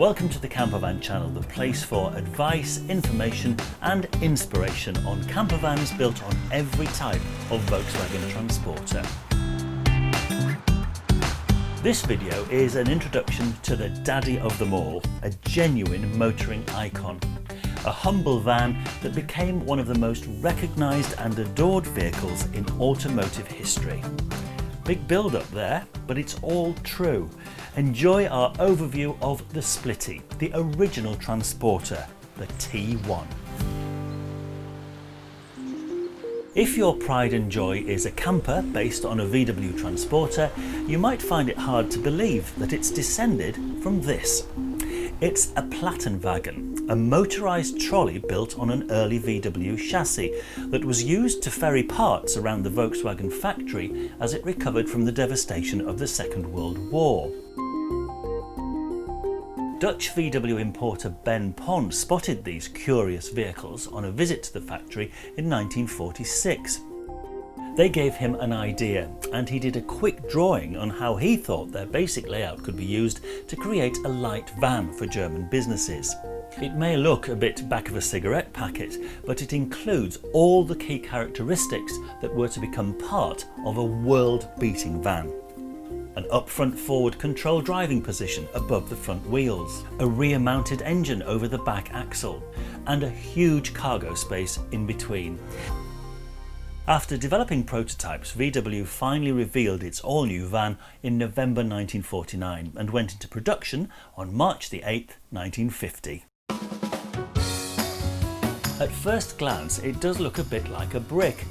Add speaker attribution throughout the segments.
Speaker 1: Welcome to the Campervan channel, the place for advice, information and inspiration on campervans built on every type of Volkswagen Transporter. This video is an introduction to the daddy of them all, a genuine motoring icon. A humble van that became one of the most recognised and adored vehicles in automotive history. Big build up there, but it's all true. Enjoy our overview of the Splitty, the original Transporter, the T1. If your pride and joy is a camper based on a VW Transporter, you might find it hard to believe that it's descended from this. It's a Plattenwagen, a motorised trolley built on an early VW chassis that was used to ferry parts around the Volkswagen factory as it recovered from the devastation of the Second World War. Dutch VW importer Ben Pont spotted these curious vehicles on a visit to the factory in 1946. They gave him an idea, and he did a quick drawing on how he thought their basic layout could be used to create a light van for German businesses. It may look a bit back of a cigarette packet, but it includes all the key characteristics that were to become part of a world-beating van. An up-front forward control driving position above the front wheels, a rear-mounted engine over the back axle, and a huge cargo space in between. After developing prototypes, VW finally revealed its all-new van in November 1949 and went into production on March the 8th, 1950. At first glance, it does look a bit like a brick,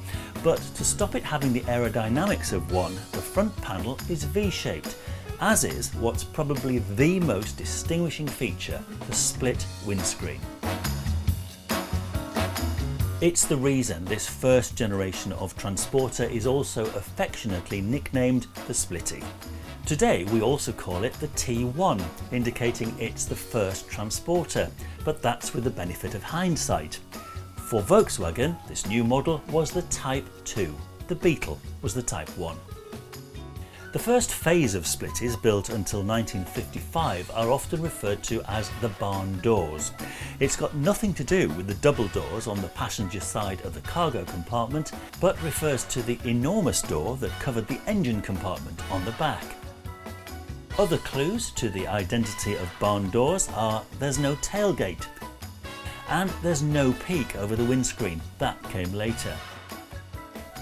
Speaker 1: but to stop it having the aerodynamics of one, the front panel is V-shaped, as is what's probably the most distinguishing feature, the split windscreen. It's the reason this first generation of Transporter is also affectionately nicknamed the Splitty. Today we also call it the T1, indicating it's the first Transporter, but that's with the benefit of hindsight. For Volkswagen, this new model was the Type 2, the Beetle was the Type 1. The first phase of Splitties, built until 1955, are often referred to as the barn doors. It's got nothing to do with the double doors on the passenger side of the cargo compartment, but refers to the enormous door that covered the engine compartment on the back. Other clues to the identity of barn doors are there's no tailgate, and there's no peak over the windscreen. That came later.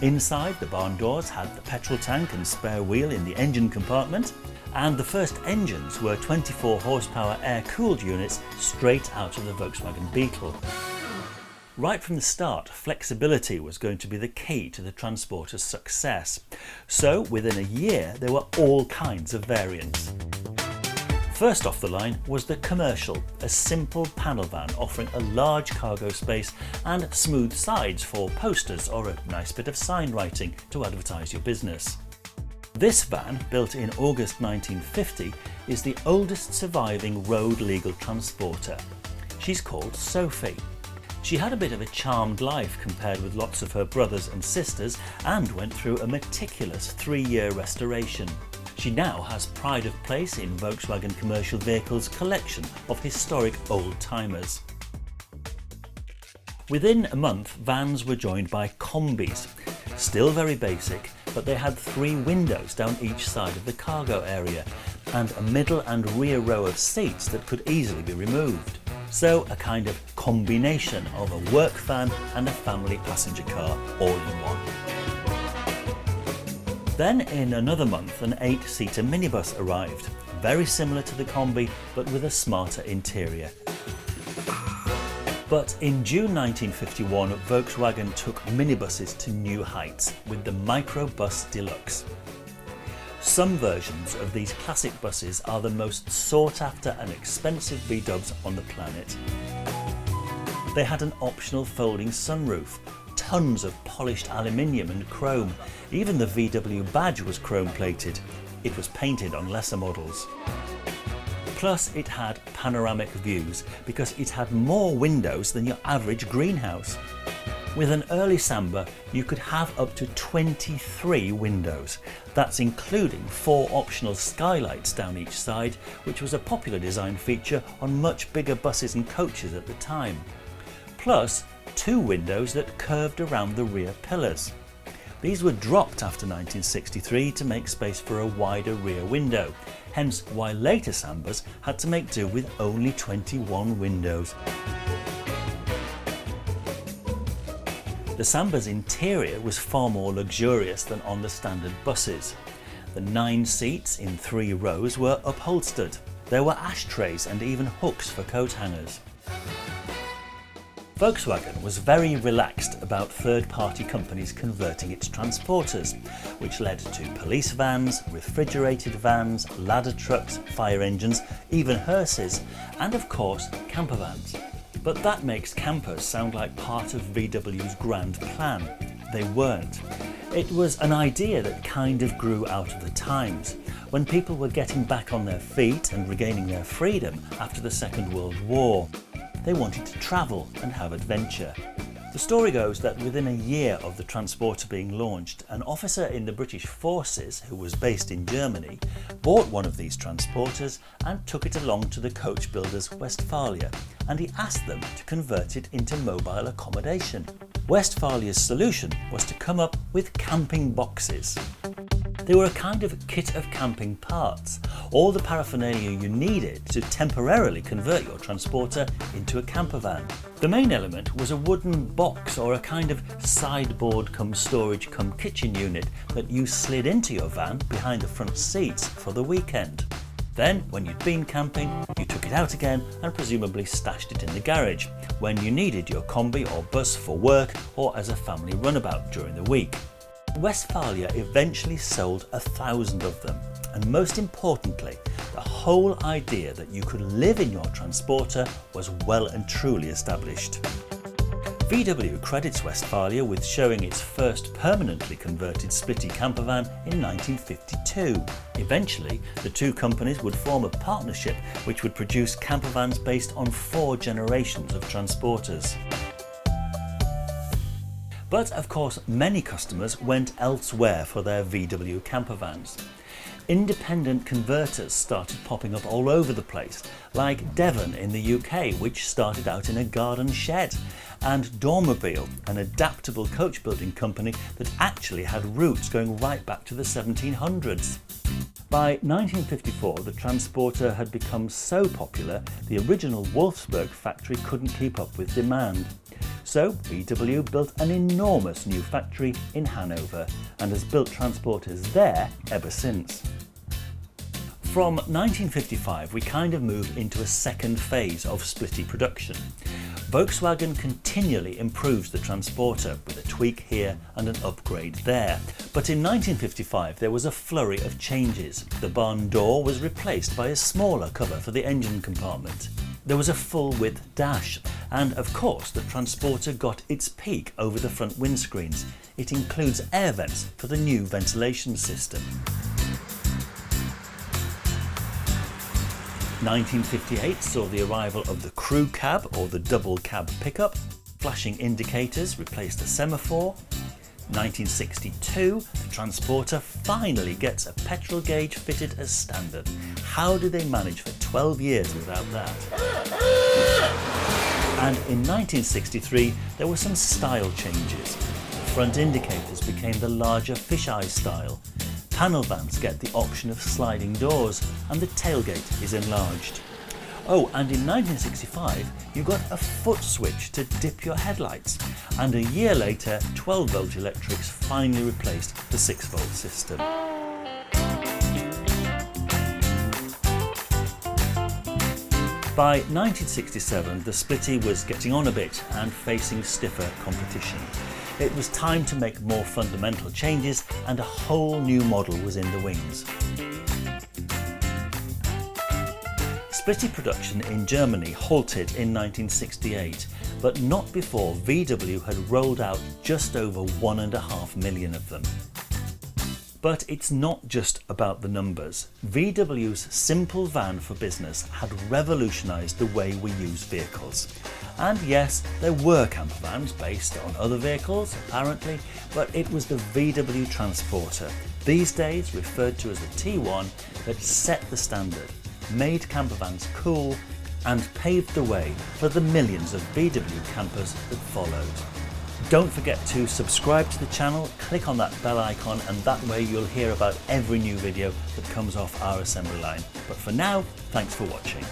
Speaker 1: Inside, the barn doors had the petrol tank and spare wheel in the engine compartment, and the first engines were 24 horsepower air-cooled units straight out of the Volkswagen Beetle. Right from the start, flexibility was going to be the key to the Transporter's success, so within a year there were all kinds of variants. First off the line was the Commercial, a simple panel van offering a large cargo space and smooth sides for posters or a nice bit of sign writing to advertise your business. This van, built in August 1950, is the oldest surviving road legal Transporter. She's called Sophie. She had a bit of a charmed life compared with lots of her brothers and sisters and went through a meticulous 3-year restoration. She now has pride of place in Volkswagen Commercial Vehicles' collection of historic old-timers. Within a month, vans were joined by combis. Still very basic, but they had 3 windows down each side of the cargo area and a middle and rear row of seats that could easily be removed. So a kind of combination of a work van and a family passenger car all in one. Then in another month, an 8-seater minibus arrived, very similar to the Combi but with a smarter interior. But in June 1951, Volkswagen took minibuses to new heights with the Microbus Deluxe. Some versions of these classic buses are the most sought after and expensive V-dubs on the planet. They had an optional folding sunroof, tons of polished aluminium and chrome. Even the VW badge was chrome plated. It was painted on lesser models. Plus it had panoramic views because it had more windows than your average greenhouse. With an early Samba, you could have up to 23 windows. That's including 4 optional skylights down each side, which was a popular design feature on much bigger buses and coaches at the time. Plus 2 windows that curved around the rear pillars. These were dropped after 1963 to make space for a wider rear window, hence why later Sambas had to make do with only 21 windows. The Samba's interior was far more luxurious than on the standard buses. The 9 seats in 3 rows were upholstered. There were ashtrays and even hooks for coat hangers. Volkswagen was very relaxed about third-party companies converting its transporters, which led to police vans, refrigerated vans, ladder trucks, fire engines, even hearses, and of course camper vans. But that makes campers sound like part of VW's grand plan. They weren't. It was an idea that kind of grew out of the times, when people were getting back on their feet and regaining their freedom after the Second World War. They wanted to travel and have adventure. The story goes that within a year of the transporter being launched, an officer in the British Forces, who was based in Germany, bought one of these transporters and took it along to the coach builders Westfalia, and he asked them to convert it into mobile accommodation. Westfalia's solution was to come up with camping boxes. They were a kind of kit of camping parts, all the paraphernalia you needed to temporarily convert your transporter into a camper van. The main element was a wooden box or a kind of sideboard cum storage cum kitchen unit that you slid into your van behind the front seats for the weekend. Then, when you'd been camping, you took it out again and presumably stashed it in the garage when you needed your combi or bus for work or as a family runabout during the week. Westfalia eventually sold 1,000 of them, and most importantly, the whole idea that you could live in your transporter was well and truly established. VW credits Westfalia with showing its first permanently converted Splitty campervan in 1952. Eventually, the two companies would form a partnership which would produce campervans based on 4 generations of transporters. But of course, many customers went elsewhere for their VW campervans. Independent converters started popping up all over the place, like Devon in the UK, which started out in a garden shed, and Dormobile, an adaptable coach building company that actually had roots going right back to the 1700s. By 1954, the transporter had become so popular, the original Wolfsburg factory couldn't keep up with demand. So VW built an enormous new factory in Hanover and has built transporters there ever since. From 1955 we kind of moved into a second phase of Splitty production. Volkswagen continually improves the transporter with a tweak here and an upgrade there. But in 1955 there was a flurry of changes. The barn door was replaced by a smaller cover for the engine compartment. There was a full-width dash, and of course the transporter got its peak over the front windscreens. It includes air vents for the new ventilation system. 1958 saw the arrival of the crew cab or the double cab pickup. Flashing indicators replaced the semaphore. 1962, the transporter finally gets a petrol gauge fitted as standard. How did they manage for 12 years without that? And in 1963, there were some style changes. The front indicators became the larger fisheye style. Panel vans get the option of sliding doors, and the tailgate is enlarged. Oh, and in 1965 you got a foot switch to dip your headlights, and a year later 12-volt electrics finally replaced the 6-volt system. By 1967 the Splitty was getting on a bit and facing stiffer competition. It was time to make more fundamental changes, and a whole new model was in the wings. Splitty production in Germany halted in 1968, but not before VW had rolled out just over 1.5 million of them. But it's not just about the numbers. VW's simple van for business had revolutionised the way we use vehicles. And yes, there were camper vans based on other vehicles, apparently, but it was the VW Transporter, these days referred to as the T1, that set the standard, made camper vans cool, and paved the way for the millions of VW campers that followed. Don't forget to subscribe to the channel, click on that bell icon, and that way you'll hear about every new video that comes off our assembly line. But for now, thanks for watching.